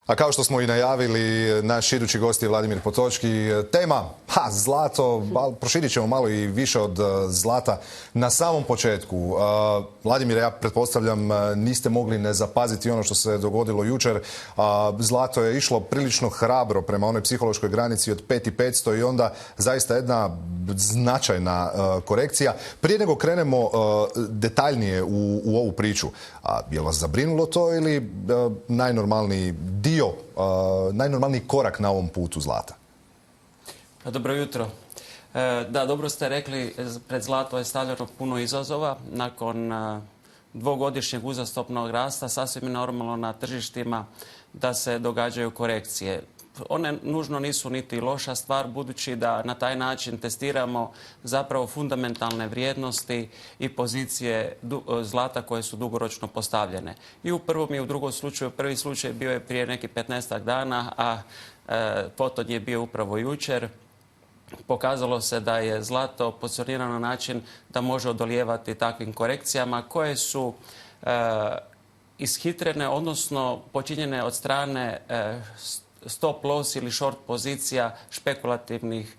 A kao što smo i najavili, naš idući gost je Vladimir Potočki. Tema, zlato, proširit ćemo malo i više od zlata. Na samom početku, Vladimir, ja pretpostavljam, niste mogli ne zapaziti ono što se dogodilo jučer. Zlato je išlo prilično hrabro prema onoj psihološkoj granici od 5.500 i onda zaista jedna značajna korekcija. Prije nego krenemo detaljnije u ovu priču, je li vas zabrinulo to ili najnormalniji dio, najnormalniji korak na ovom putu zlata? Dobro jutro. Da, dobro ste rekli, pred zlato je stavljeno puno izazova. Nakon dvogodišnjeg uzastopnog rasta sasvim je normalno na tržištima da se događaju korekcije. One nužno nisu niti loša stvar, budući da na taj način testiramo zapravo fundamentalne vrijednosti i pozicije zlata koje su dugoročno postavljene. I u prvom i u drugom slučaju, prvi slučaj bio je prije nekih 15 dana, a potonji je bio upravo jučer. Pokazalo se da je zlato pozicionirano na način da može odolijevati takvim korekcijama koje su ishitrene, odnosno počinjene od strane stop loss ili short pozicija špekulativnih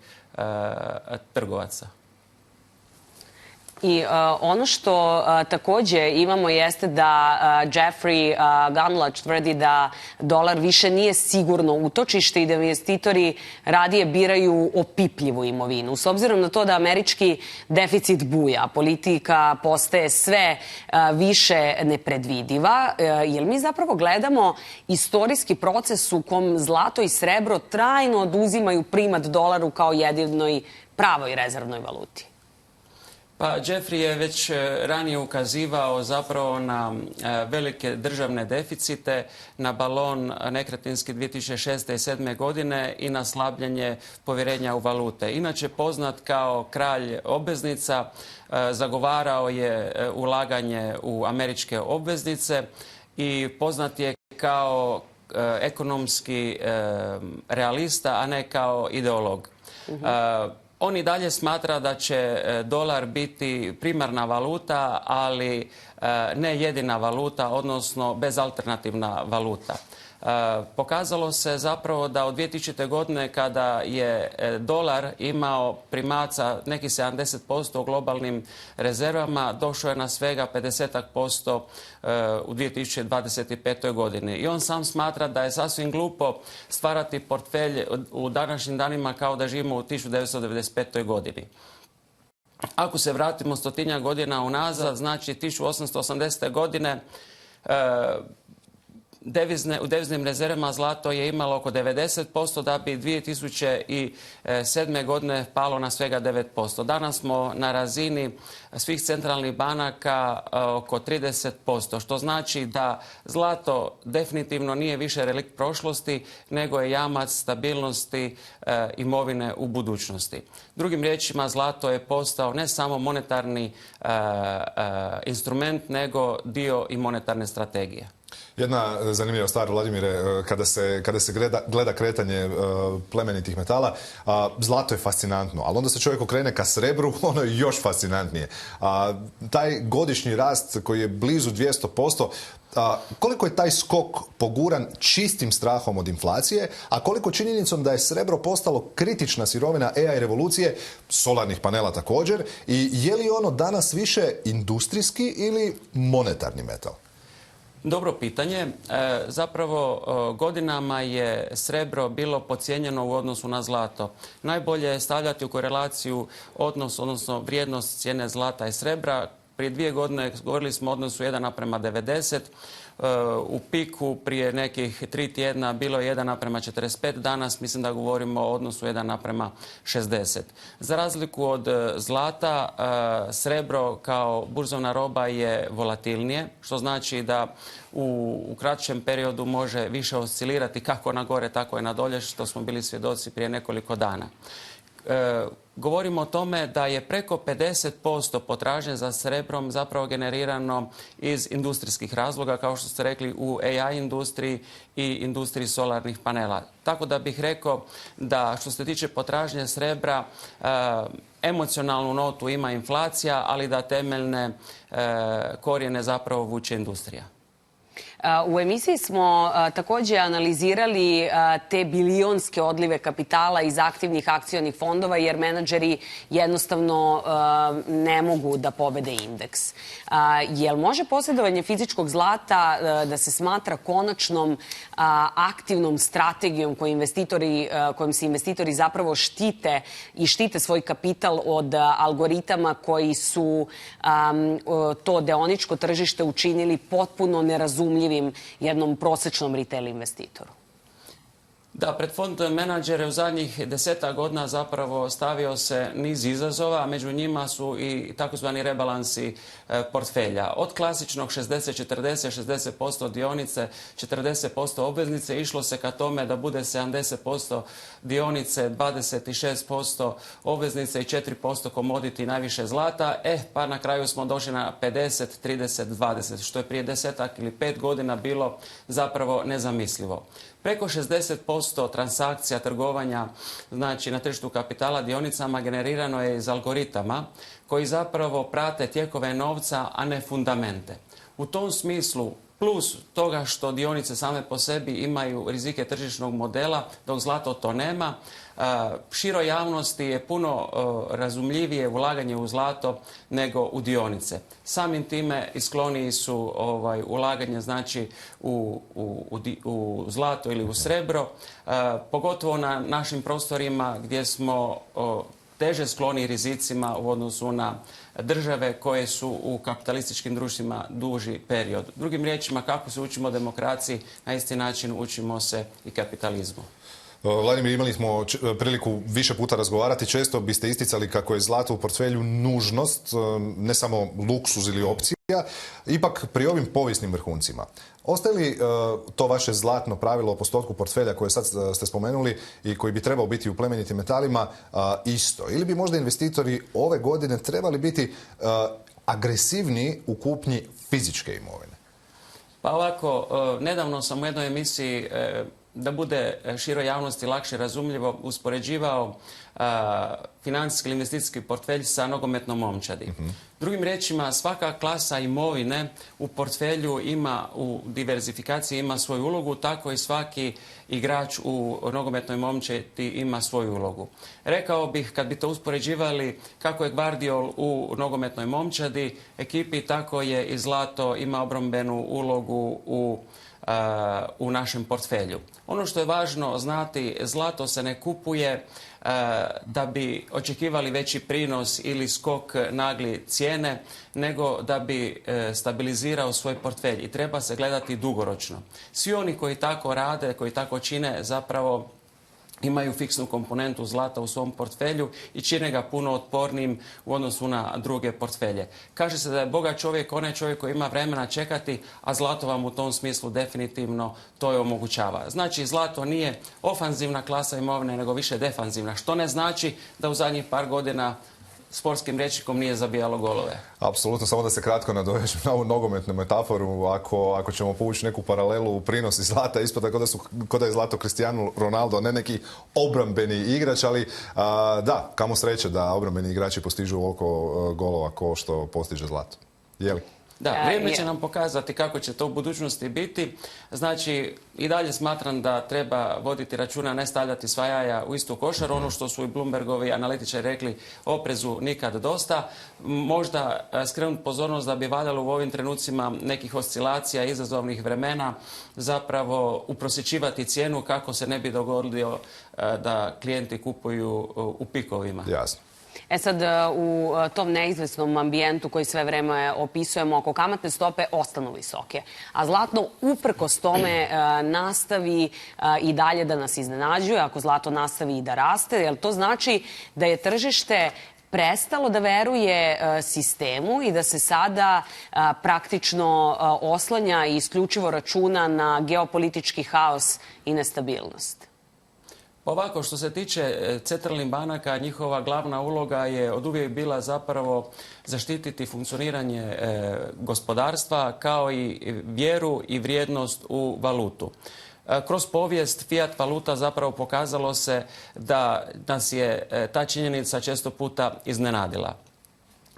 trgovaca. I ono što također imamo jeste da Jeffrey Gundlach tvrdi da dolar više nije sigurno utočište i da investitori radije biraju opipljivu imovinu. S obzirom na to da američki deficit buja, politika postaje sve više nepredvidiva, jer mi zapravo gledamo istorijski proces u kom zlato i srebro trajno oduzimaju primat dolaru kao jedinoj pravoj rezervnoj valuti. Pa Jeffrey je već ranije ukazivao zapravo na velike državne deficite, na balon nekretninski 2006. i 2007. godine i na slabljenje povjerenja u valute. Inače poznat kao kralj obveznica, zagovarao je ulaganje u američke obveznice i poznat je kao ekonomski realista, a ne kao ideolog. On i dalje smatra da će dolar biti primarna valuta, ali ne jedina valuta, odnosno bezalternativna valuta. Pokazalo se zapravo da od 2000. godine kada je dolar imao primaca nekih 70% u globalnim rezervama, došao je na svega 50% u 2025. godini. I on sam smatra da je sasvim glupo stvarati portfelj u današnjim danima kao da živimo u 1995. godini. Ako se vratimo 100-tinjak godina unazad, znači 1880. godine, u deviznim rezervama zlato je imalo oko 90%, da bi 2007. godine palo na svega 9%. Danas smo na razini svih centralnih banaka oko 30%, što znači da zlato definitivno nije više relikt prošlosti, nego je jamac stabilnosti imovine u budućnosti. Drugim riječima, zlato je postao ne samo monetarni instrument, nego dio i monetarne strategije. Jedna zanimljiva stvar, Vladimire, kada se gleda kretanje plemenitih metala, zlato je fascinantno, ali onda se čovjek okrene ka srebru, ono je još fascinantnije. Taj godišnji rast koji je blizu 200%, koliko je taj skok poguran čistim strahom od inflacije, a koliko činjenicom da je srebro postalo kritična sirovina AI revolucije, solarnih panela također, i je li ono danas više industrijski ili monetarni metal? Dobro pitanje. Zapravo godinama je srebro bilo podcijenjeno u odnosu na zlato. Najbolje je stavljati u korelaciju odnosno vrijednost cijene zlata i srebra. Prije 2 godine govorili smo o odnosu 1:90. U piku prije nekih 3 tjedna bilo je 1:45. Danas mislim da govorimo o odnosu 1:60. Za razliku od zlata, srebro kao burzovna roba je volatilnije, što znači da u kraćem periodu može više oscilirati kako na gore, tako i na dolje, što smo bili svjedoci prije nekoliko dana. Govorimo o tome da je preko 50% potražnje za srebrom zapravo generirano iz industrijskih razloga, kao što ste rekli, u AI industriji i industriji solarnih panela. Tako da bih rekao da što se tiče potražnje srebra, emocionalnu notu ima inflacija, ali da temeljne korijene zapravo vuče industrija. U emisiji smo takođe analizirali te bilionske odlive kapitala iz aktivnih akcionih fondova, jer menadžeri jednostavno ne mogu da pobede indeks. Jel može posjedovanje fizičkog zlata da se smatra konačnom aktivnom strategijom kojom se investitori zapravo štite i štite svoj kapital od algoritama koji su to deoničko tržište učinili potpuno nerazumljivim jednom prosečnom retail investitoru? Da, pred fond menadžere u zadnjih 10 godina zapravo stavio se niz izazova, a među njima su i takozvani rebalansi portfelja. Od klasičnog 60-40, 60% dionice, 40% obveznice, išlo se ka tome da bude 70% dionice, 26% obveznice i 4% komoditi, najviše zlata. Pa na kraju smo došli na 50, 30, 20, što je prije 10 ili 5 godina bilo zapravo nezamislivo. Preko 60% transakcija trgovanja, znači na tržištu kapitala dionicama, generirano je iz algoritama koji zapravo prate tijekove novca, a ne fundamente. U tom smislu, plus toga što dionice same po sebi imaju rizike tržišnog modela, dok zlato to nema, široj javnosti je puno razumljivije ulaganje u zlato nego u dionice. Samim time iskloniji su ulaganje znači u zlato ili u srebro, pogotovo na našim prostorima gdje smo teže skloni rizicima u odnosu na države koje su u kapitalističkim društvima duži period. Drugim riječima, kako se učimo demokraciji, na isti način učimo se i kapitalizmu. Vladimir, imali smo priliku više puta razgovarati. Često biste isticali kako je zlato u portfelju nužnost, ne samo luksuz ili opcija, ipak pri ovim povijesnim vrhuncima. Ostaje li to vaše zlatno pravilo o postotku portfelja koje sad ste spomenuli i koji bi trebao biti u plemenitim metalima isto? Ili bi možda investitori ove godine trebali biti agresivniji u kupnji fizičke imovine? Pa ovako, nedavno sam u jednoj emisiji, da bude široj javnosti lakše razumljivo, uspoređivao financijski ili investicijski portfelj sa nogometnom momčadi. Drugim riječima, svaka klasa imovine u portfelju ima, u diverzifikaciji ima svoju ulogu, tako i svaki igrač u nogometnoj momčadi ima svoju ulogu. Rekao bih, kad bi to uspoređivali kako je Gvardiol u nogometnoj momčadi ekipi, tako je i zlato ima obrambenu ulogu u našem portfelju. Ono što je važno znati, zlato se ne kupuje da bi očekivali veći prinos ili skok nagli cijene, nego da bi stabilizirao svoj portfelj i treba se gledati dugoročno. Svi oni koji tako rade, koji tako čine, zapravo imaju fiksnu komponentu zlata u svom portfelju i čine ga puno otpornijim u odnosu na druge portfelje. Kaže se da je bogat čovjek onaj čovjek koji ima vremena čekati, a zlato vam u tom smislu definitivno to je omogućava. Znači, zlato nije ofanzivna klasa imovine, nego više defanzivna, što ne znači da u zadnjih par godina sportskim rječnikom nije zabijalo golove. Apsolutno, samo da se kratko nadovežem na ovu nogometnu metaforu. Ako ćemo povući neku paralelu u prinosi zlata, ispada kao da je zlato Cristiano Ronaldo, ne neki obrambeni igrač, ali da, kamo sreće da obrambeni igrači postižu ovoliko golova kao što postiže zlato. Je li? Da, vrijeme će nam pokazati kako će to u budućnosti biti. Znači, i dalje smatram da treba voditi računa, ne stavljati sva jaja u istu košaru. Ono što su i Bloombergovi analitičari rekli, oprezu nikad dosta. Možda skrenuti pozornost da bi valjalo u ovim trenucima nekih oscilacija, izazovnih vremena, zapravo uprosječivati cijenu kako se ne bi dogodilo da klijenti kupuju u pikovima. Jasno. Sad, u tom neizvesnom ambijentu koji sve vreme opisujemo, ako kamatne stope ostanu visoke, a zlato uprkos tome nastavi i dalje da nas iznenađuje, ako zlato nastavi i da raste, jer to znači da je tržište prestalo da veruje sistemu i da se sada praktično oslanja i isključivo računa na geopolitički haos i nestabilnost. Ovako, što se tiče centralnih banaka, njihova glavna uloga je oduvijek bila zapravo zaštititi funkcioniranje gospodarstva kao i vjeru i vrijednost u valutu. Kroz povijest fiat valuta zapravo pokazalo se da nas je ta činjenica često puta iznenadila.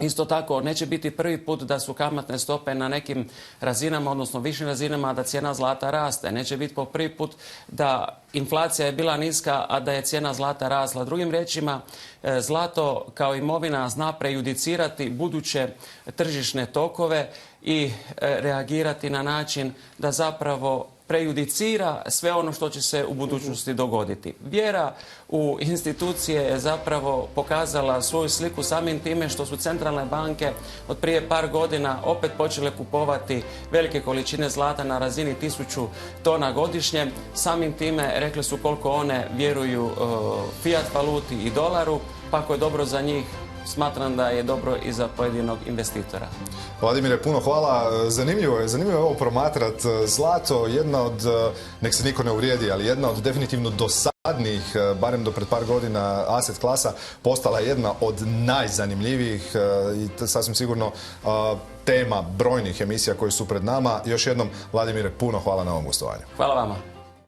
Isto tako, neće biti prvi put da su kamatne stope na nekim razinama, odnosno višim razinama, a da cijena zlata raste. Neće biti po prvi put da inflacija je bila niska, a da je cijena zlata rasla. Drugim riječima, zlato kao imovina zna prejudicirati buduće tržišne tokove i reagirati na način da zapravo prejudicira sve ono što će se u budućnosti dogoditi. Vjera u institucije je zapravo pokazala svoju sliku samim time što su centralne banke od prije par godina opet počele kupovati velike količine zlata na razini 1000 tona godišnje. Samim time rekli su koliko one vjeruju fiat valuti i dolaru, pa ako je dobro za njih, smatram da je dobro i za pojedinog investitora. Vladimire, puno hvala. Zanimljivo je ovo promatrat. Zlato, jedna od, nek se niko ne uvrijedi, ali jedna od definitivno dosadnijih, barem do pred par godina, asset klasa, postala jedna od najzanimljivijih i sasvim sigurno tema brojnih emisija koji su pred nama. Još jednom, Vladimire, puno hvala na ovom gostovanju. Hvala vama.